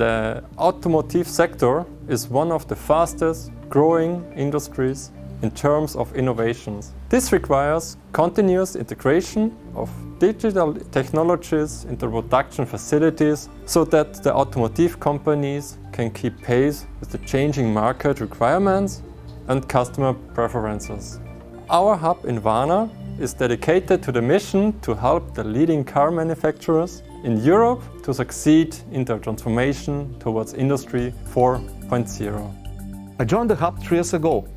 The automotive sector is one of the fastest growing industries in terms of innovations. This requires continuous integration of digital technologies into production facilities so that the automotive companies can keep pace with the changing market requirements and customer preferences. Our hub in Varna is dedicated to the mission to help the leading car manufacturers in Europe to succeed in their transformation towards Industry 4.0. I joined the hub 3 years ago.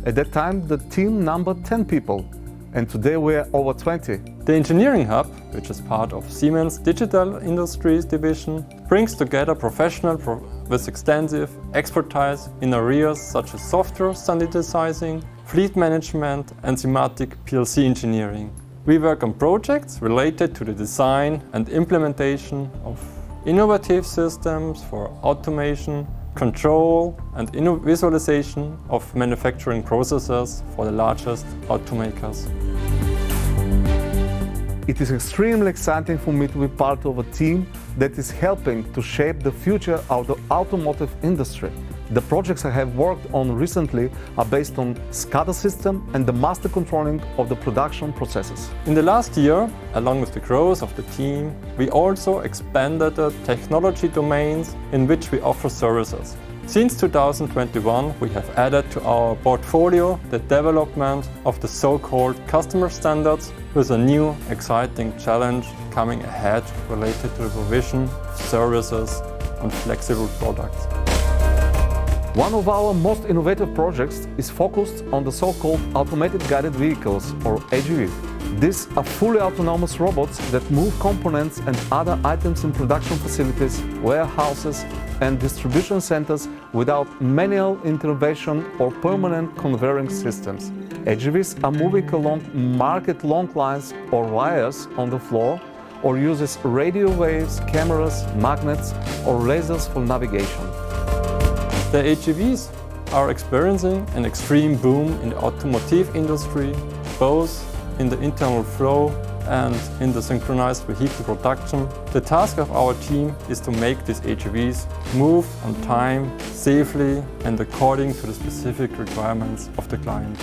At that time, the team numbered 10 people, and today we're over 20. The engineering hub, which is part of Siemens Digital Industries division, brings together professionals with extensive expertise in areas such as software standardizing, fleet management, and thematic PLC engineering. We work on projects related to the design and implementation of innovative systems for automation, control and visualization of manufacturing processes for the largest automakers. It is extremely exciting for me to be part of a team that is helping to shape the future of the automotive industry. The projects I have worked on recently are based on SCADA system and the master controlling of the production processes. In the last year, along with the growth of the team, we also expanded the technology domains in which we offer services. Since 2021, we have added to our portfolio the development of the so-called customer standards, with a new exciting challenge coming ahead related to the provision of services on flexible products. One of our most innovative projects is focused on the so-called automated guided vehicles, or AGV. These are fully autonomous robots that move components and other items in production facilities, warehouses and distribution centers without manual intervention or permanent conveying systems. AGVs are moving along market-long lines or wires on the floor, or uses radio waves, cameras, magnets or lasers for navigation. The AGVs are experiencing an extreme boom in the automotive industry, both in the internal flow and in the synchronized vehicle production. The task of our team is to make these AGVs move on time, safely and according to the specific requirements of the client.